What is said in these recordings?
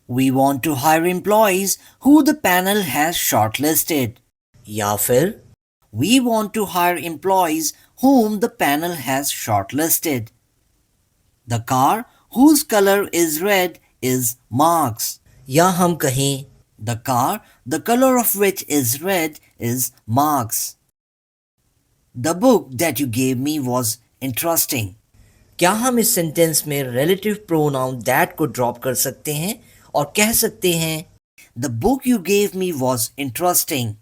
We want to hire employees who the panel has shortlisted. या फिर We want to hire employees whom the panel has shortlisted. The car whose color is red is Mark's. या हम कहें The car, the color of which is red, is Mark's. The book that you gave me was interesting. क्या हम इस sentence में relative pronoun that को drop कर सकते हैं और कह सकते हैं The book you gave me was interesting.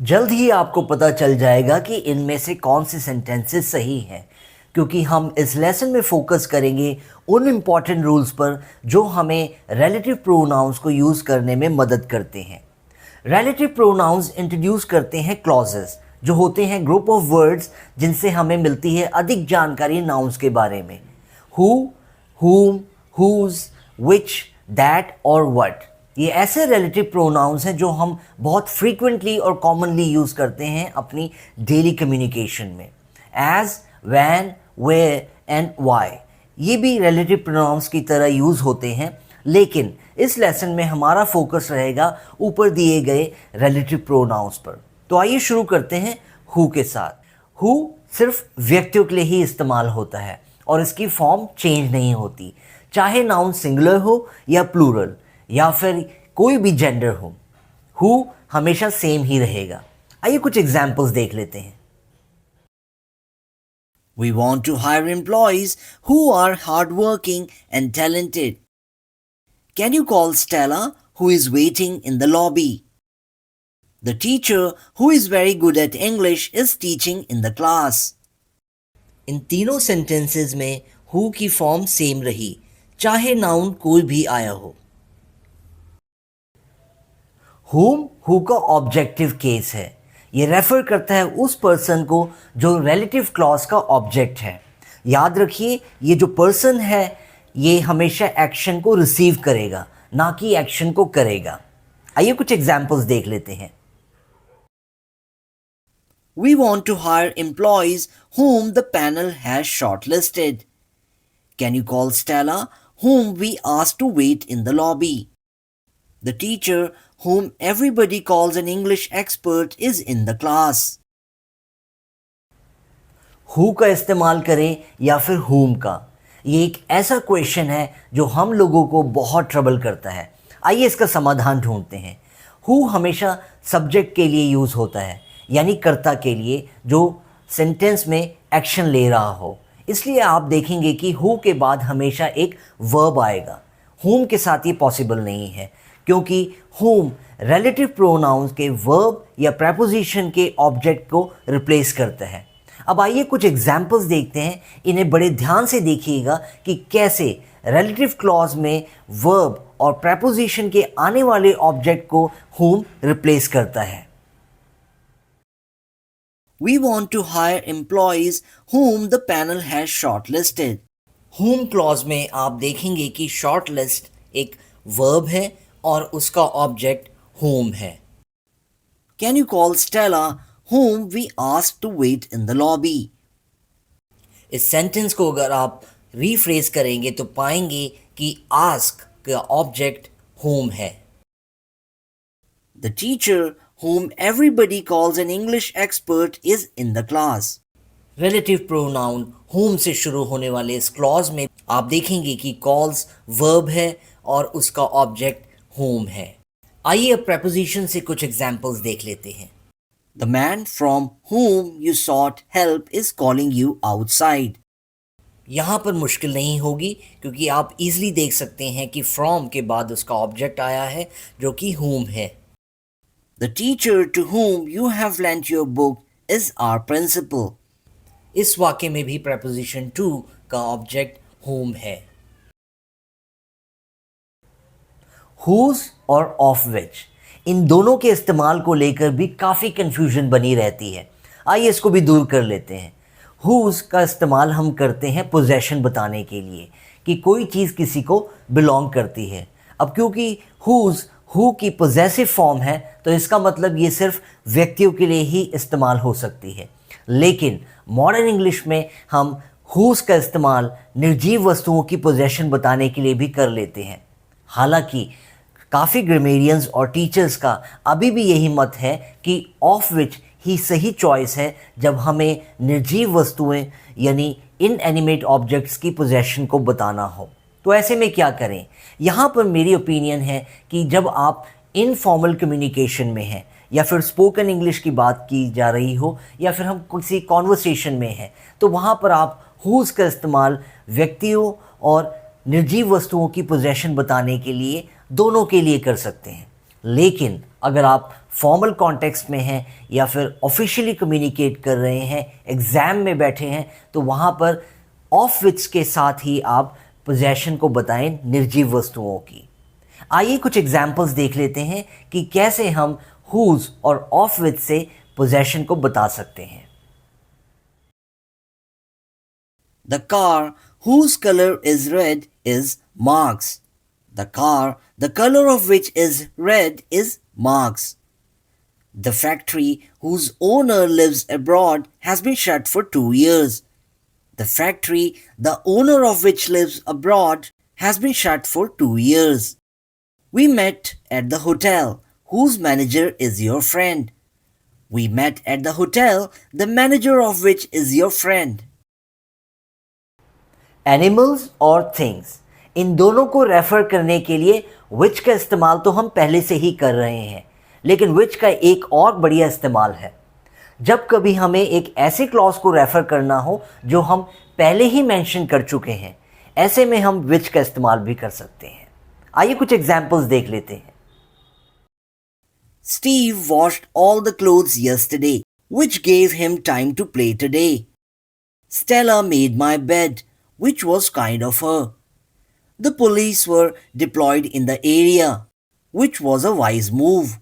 जल्द ही आपको पता चल जाएगा कि इनमें से कौन से सेंटेंसेस सही हैं, क्योंकि हम इस लेसन में फोकस करेंगे उन इम्पॉर्टेंट रूल्स पर जो हमें रिलेटिव प्रोनाउंस को यूज़ करने में मदद करते हैं। रिलेटिव प्रोनाउंस इंट्रोड्यूस करते हैं क्लॉजेस, जो होते हैं ग्रुप ऑफ वर्ड्स जिनसे हमें मिलती है अधिक जानकारी नाउंस के बारे में। Who, whom, whose, which, that और what, ये ऐसे रिलेटिव प्रोनाउंस हैं जो हम बहुत फ्रीक्वेंटली और कॉमनली यूज़ करते हैं अपनी डेली कम्युनिकेशन में। As, when, where and why, ये भी रिलेटिव प्रोनाउंस की तरह यूज़ होते हैं, लेकिन इस लेसन में हमारा फोकस रहेगा ऊपर दिए गए रिलेटिव प्रोनाउंस पर। तो आइए शुरू करते हैं हु के साथ। हु सिर्फ व्यक्तियों के लिए ही इस्तेमाल होता है और इसकी फॉर्म चेंज नहीं होती, चाहे नाउन सिंगुलर हो या प्लूरल या फिर कोई भी जेंडर हो। हु हमेशा सेम ही रहेगा। आइए कुछ एग्जाम्पल्स देख लेते हैं। We want to hire employees who are hardworking and talented. Can you call Stella, who is waiting in the lobby? The teacher, who is very good at English, is teaching in the class. इन तीनों sentences में who की form same रही, चाहे noun कोई भी आया हो। whom who का ऑब्जेक्टिव केस है। ये रेफर करता है उस पर्सन को जो रिलेटिव क्लॉज का ऑब्जेक्ट है। याद रखिए, ये जो पर्सन है ये हमेशा एक्शन को रिसीव करेगा, ना कि एक्शन को करेगा। आइए कुछ एग्जाम्पल्स देख लेते हैं। We want to hire employees whom the panel has shortlisted. Can you call Stella, whom we asked to wait in the lobby? The teacher, whom everybody calls an English expert, is in the class. Who का इस्तेमाल करें या फिर whom का, ये एक ऐसा question है जो हम लोगों को बहुत ट्रबल करता है। आइए इसका समाधान ढूंढते हैं। हु हमेशा सब्जेक्ट के लिए यूज़ होता है, यानी कर्ता के लिए जो सेंटेंस में एक्शन ले रहा हो। इसलिए आप देखेंगे कि हु के बाद हमेशा एक वर्ब आएगा। whom के साथ ये पॉसिबल नहीं है, क्योंकि whom रिलेटिव प्रोनाउंस के वर्ब या प्रेपोजिशन के ऑब्जेक्ट को रिप्लेस करता है। अब आइए कुछ एग्जाम्पल्स देखते हैं। इन्हें बड़े ध्यान से देखिएगा कि कैसे रिलेटिव क्लॉज में वर्ब और प्रेपोजिशन के आने वाले ऑब्जेक्ट को whom रिप्लेस करता है। We want to hire employees whom the panel has shortlisted. whom clause में आप देखेंगे कि शॉर्ट लिस्ट एक वर्ब है और उसका ऑब्जेक्ट whom है। Can you call Stella, whom we asked to wait in the lobby? इस सेंटेंस को अगर आप रीफ्रेज करेंगे तो पाएंगे कि आस्क का ऑब्जेक्ट whom है। The teacher, whom everybody calls an English expert, is in the class. Relative pronoun whom से शुरू होने वाले इस क्लॉज में आप देखेंगे कि कॉल्स वर्ब है और उसका ऑब्जेक्ट whom है। आइए अब प्रेपोजिशन से कुछ एग्जाम्पल्स देख लेते हैं। The man from whom you sought help is calling you outside. यहाँ पर मुश्किल नहीं होगी, क्योंकि आप इजीली देख सकते हैं कि फ्रॉम के बाद उसका ऑब्जेक्ट आया है जो कि whom है। The teacher to whom you have lent your book is our principal. इस वाक्य में भी प्रेपोजिशन टू का ऑब्जेक्ट whom है। whose और of which, इन दोनों के इस्तेमाल को लेकर भी काफ़ी कंफ्यूजन बनी रहती है। आइए इसको भी दूर कर लेते हैं। whose का इस्तेमाल हम करते हैं पोजेशन बताने के लिए कि कोई चीज़ किसी को बिलोंग करती है। अब क्योंकि whose हु की पोजेसिव फॉर्म है तो इसका मतलब ये सिर्फ व्यक्तियों के लिए ही इस्तेमाल हो सकती है, लेकिन मॉडर्न इंग्लिश में हम whose का इस्तेमाल निर्जीव वस्तुओं की पोजेशन बताने के लिए भी कर लेते हैं। हालांकि काफ़ी ग्रामेरियंस और टीचर्स का अभी भी यही मत है कि ऑफ विच ही सही चॉइस है जब हमें निर्जीव वस्तुएं यानी इनएनिमेट ऑब्जेक्ट्स की पोजेशन को बताना हो। तो ऐसे में क्या करें? यहाँ पर मेरी ओपिनियन है कि जब आप इनफॉर्मल कम्युनिकेशन में हैं या फिर स्पोकन इंग्लिश की बात की जा रही हो या फिर हम किसी कॉन्वर्सेशन में हैं, तो वहाँ पर आप हुज का इस्तेमाल व्यक्तियों और निर्जीव वस्तुओं की पोजेशन बताने के लिए दोनों के लिए कर सकते हैं। लेकिन अगर आप फॉर्मल कॉन्टेक्स्ट में हैं या फिर ऑफिशियली कम्युनिकेट कर रहे हैं, एग्ज़ाम में बैठे हैं, तो वहाँ पर ऑफ विच के साथ ही आप पोजेशन को बताएं निर्जीव वस्तुओं की। आइए कुछ एग्जाम्पल्स देख लेते हैं कि कैसे हम हुज और ऑफ विच से पोजेशन को बता सकते हैं। The car whose color is red is Mark's. The car, the color of which is red, is Mark's. The factory whose owner lives abroad has been shut for 2 years. The factory, the owner of which lives abroad, has been shut for 2 years. We met at the hotel, whose manager is your friend. We met at the hotel, the manager of which is your friend. Animals और things, इन दोनों को refer करने के लिए विच का इस्तेमाल तो हम पहले से ही कर रहे हैं, लेकिन विच का एक और बढ़िया इस्तेमाल है जब कभी हमें एक ऐसे क्लॉज को रेफर करना हो जो हम पहले ही मेंशन कर चुके हैं। ऐसे में हम विच का इस्तेमाल भी कर सकते हैं। आइए कुछ एग्जांपल्स देख लेते हैं। Steve washed all the clothes yesterday, which gave him time to play today. Stella made my bed, which was kind of her. The police were deployed in the area, which was a wise move.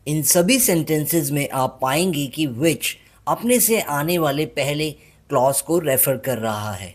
इन सभी sentences में आप पाएंगे कि विच अपने से आने वाले पहले क्लॉज को रेफर कर रहा है।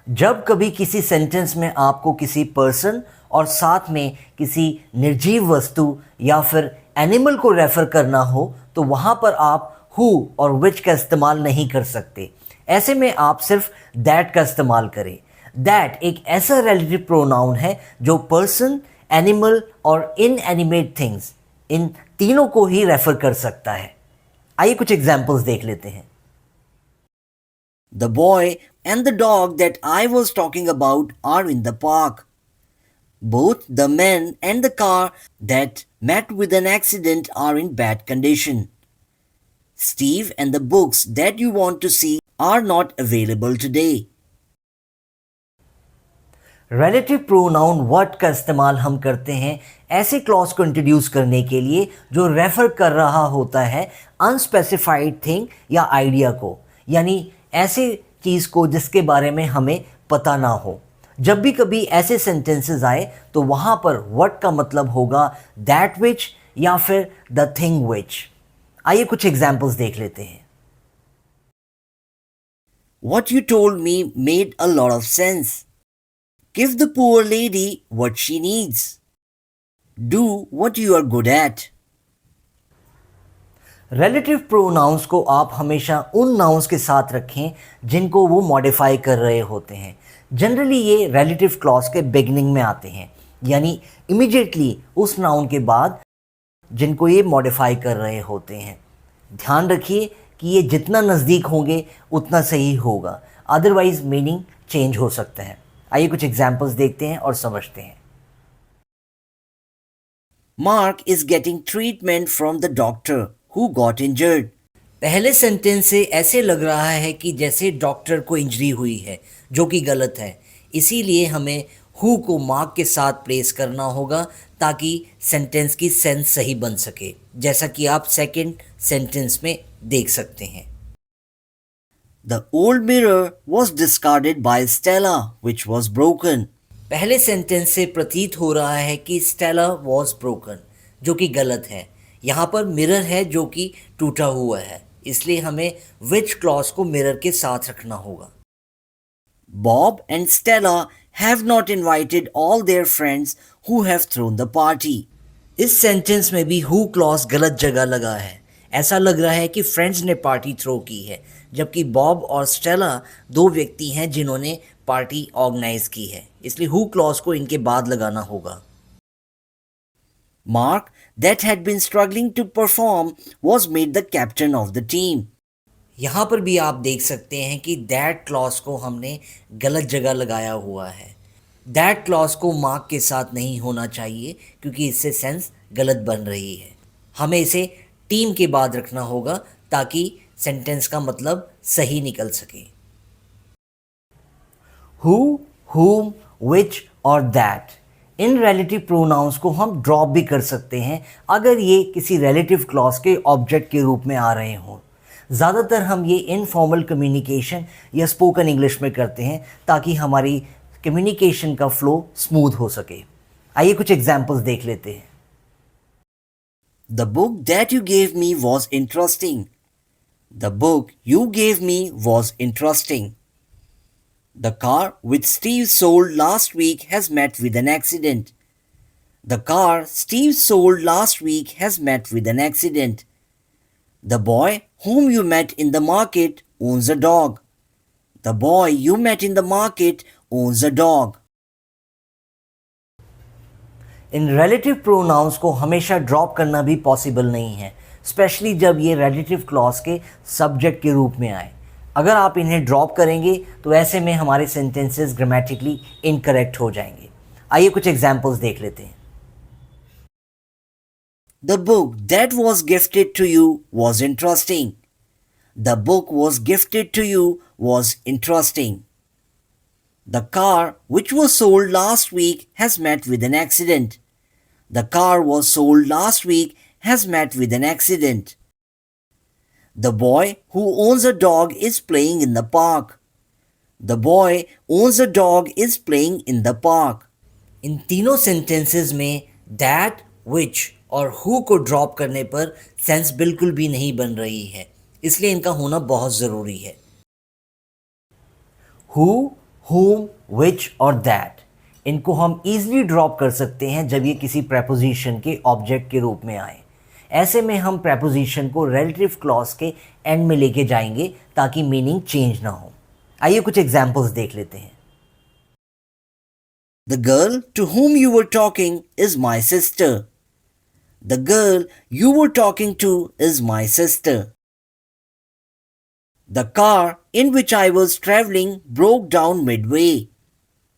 जब कभी किसी सेंटेंस में आपको किसी पर्सन और साथ में किसी निर्जीव वस्तु या फिर एनिमल को रेफर करना हो, तो वहाँ पर आप हु और विच का इस्तेमाल नहीं कर सकते। ऐसे में आप सिर्फ दैट का इस्तेमाल करें। दैट एक ऐसा रिलेटिव प्रोनाउन है जो पर्सन, एनिमल और इनएनिमेट थिंग्स, इन तीनों को ही रेफर कर सकता है। आइए कुछ एग्जांपल्स देख लेते हैं। The boy and the dog that I was talking about are in the park. Both the man and the car that met with an accident are in bad condition. Steve and the books that you want to see are not available today. Relative pronoun what का इस्तेमाल हम करते हैं ऐसे clause को introduce करने के लिए जो रेफर कर रहा होता है अनस्पेसिफाइड थिंग या आइडिया को, यानी ऐसे चीज़ को जिसके बारे में हमें पता ना हो। जब भी कभी ऐसे सेंटेंसेस आए तो वहाँ पर व्हाट का मतलब होगा दैट विच या फिर द थिंग विच। आइए कुछ एग्जाम्पल्स देख लेते हैं। What you told me made a lot of sense. Give the poor lady what she needs. Do what you are good at. Relative pronouns को आप हमेशा उन नाउंस के साथ रखें जिनको वो मॉडिफाई कर रहे होते हैं। जनरली ये रिलेटिव क्लॉज के बिगनिंग में आते हैं, यानी इमीडिएटली उस नाउन के बाद जिनको ये मॉडिफाई कर रहे होते हैं। ध्यान रखिए कि ये जितना नज़दीक होंगे उतना सही होगा, अदरवाइज मीनिंग चेंज हो सकता है। आइए कुछ एग्जाम्पल्स देखते हैं और समझते हैं। Mark is getting treatment from the doctor who got injured. पहले सेंटेंस से ऐसे लग रहा है कि जैसे डॉक्टर को इंजरी हुई है, जो कि गलत है। इसीलिए हमें हु को मार्क के साथ प्लेस करना होगा ताकि सेंटेंस की सेंस सही बन सके, जैसा कि आप सेकंड सेंटेंस में देख सकते हैं। The old mirror was discarded by Stella, which was broken. पहले सेंटेंस से प्रतीत हो रहा है कि स्टेला वॉज ब्रोकन, जो कि गलत है। यहाँ पर मिरर है जो कि टूटा हुआ है, इसलिए हमें विच क्लॉज को मिरर के साथ रखना होगा। Bob and Stella have not invited all their friends who have thrown the party. इस सेंटेंस में भी हु क्लॉज गलत जगह लगा है। ऐसा लग रहा है कि फ्रेंड्स ने पार्टी थ्रो की है, जबकि बॉब और स्टेला दो व्यक्ति हैं जिन्होंने पार्टी ऑर्गेनाइज की है, इसलिए हु क्लॉज को इनके बाद लगाना होगा। Mark, that had been struggling to perform, was made the captain of the team. यहाँ पर भी आप देख सकते हैं कि दैट क्लॉज को हमने गलत जगह लगाया हुआ है। दैट क्लॉज को मार्क के साथ नहीं होना चाहिए क्योंकि इससे सेंस गलत बन रही है। हमें इसे टीम के बाद रखना होगा ताकि सेंटेंस का मतलब सही निकल सके। Who, whom, which और that इन रिलेटिव प्रोनाउंस को हम ड्रॉप भी कर सकते हैं अगर ये किसी रिलेटिव क्लॉज के ऑब्जेक्ट के रूप में आ रहे हों। ज़्यादातर हम ये इनफॉर्मल कम्युनिकेशन या स्पोकन इंग्लिश में करते हैं ताकि हमारी कम्युनिकेशन का फ्लो स्मूथ हो सके। आइए कुछ एग्जाम्पल्स देख लेते हैं। The book that you gave me was interesting. The book you gave me was interesting. The car which Steve sold last week has met with an accident. The car Steve sold last week has met with an accident. The boy whom you met in the market owns a dog. The boy you met in the market owns a dog. In relative pronouns को हमेशा drop करना भी possible नहीं है, specially जब ये relative clause के subject के रूप में आए। अगर आप इन्हें ड्रॉप करेंगे तो ऐसे में हमारे सेंटेंसेस ग्रामेटिकली इनकरेक्ट हो जाएंगे। आइए कुछ एग्जांपल्स देख लेते हैं। The book that was gifted to you was interesting. The book was gifted to you was interesting. The car which was sold last week has met with an accident. The car was sold last week has met with an accident. The boy who owns a dog is playing in the park. The boy owns a dog is playing in the park. इन तीनों sentences में that, which और who को drop करने पर sense बिल्कुल भी नहीं बन रही है, इसलिए इनका होना बहुत ज़रूरी है। Who, whom, which और that इनको हम easily ड्रॉप कर सकते हैं जब ये किसी preposition के ऑब्जेक्ट के रूप में आए। ऐसे में हम preposition को relative clause के एंड में लेके जाएंगे ताकि मीनिंग चेंज ना हो। आइए कुछ एग्जाम्पल्स देख लेते हैं। The girl to whom you were talking is my sister. The girl you were talking to is my sister. The car in which I was traveling broke down midway.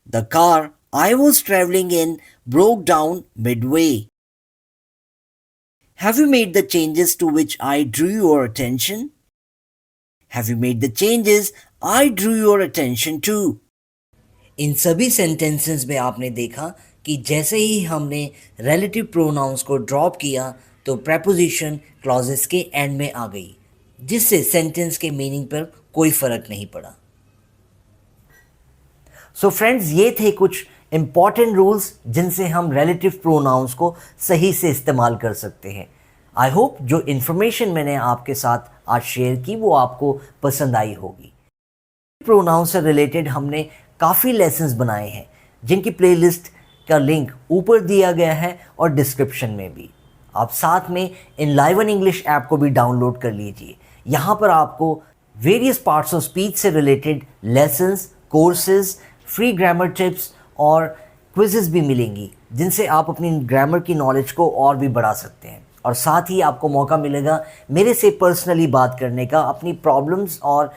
The car I was traveling in broke down midway. Have you made the changes to which I drew your attention? Have you made the changes I drew your attention to? इन सभी sentences में आपने देखा कि जैसे ही हमने relative pronouns को drop किया तो प्रेपोजिशन क्लॉजेस के एंड में आ गई, जिससे सेंटेंस के मीनिंग पर कोई फर्क नहीं पड़ा। सो फ्रेंड्स, ये थे कुछ इंपॉर्टेंट रूल्स जिनसे हम रिलेटिव प्रोनाउंस को सही से इस्तेमाल कर सकते हैं। आई होप जो इन्फॉर्मेशन मैंने आपके साथ आज शेयर की वो आपको पसंद आई होगी। प्रोनाउंस से रिलेटेड हमने काफ़ी लेसन्स बनाए हैं जिनकी प्लेलिस्ट का लिंक ऊपर दिया गया है और डिस्क्रिप्शन में भी। आप साथ में इनलाइवन इंग्लिश ऐप को भी डाउनलोड कर लीजिए। यहाँ पर आपको वेरियस पार्ट्स ऑफ स्पीच से related lessons, courses, free grammar tips और क्विज़ेस भी मिलेंगी जिनसे आप अपनी ग्रामर की नॉलेज को और भी बढ़ा सकते हैं। और साथ ही आपको मौका मिलेगा मेरे से पर्सनली बात करने का, अपनी प्रॉब्लम्स और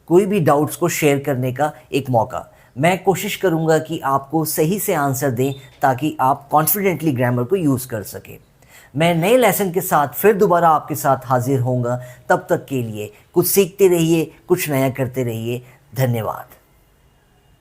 कोई भी डाउट्स को शेयर करने का एक मौका। मैं कोशिश करूंगा कि आपको सही से आंसर दें ताकि आप कॉन्फिडेंटली ग्रामर को यूज़ कर सकें। मैं नए लेसन के साथ फिर दोबारा आपके साथ हाजिर होऊंगा। तब तक के लिए कुछ सीखते रहिए, कुछ नया करते रहिए। धन्यवाद।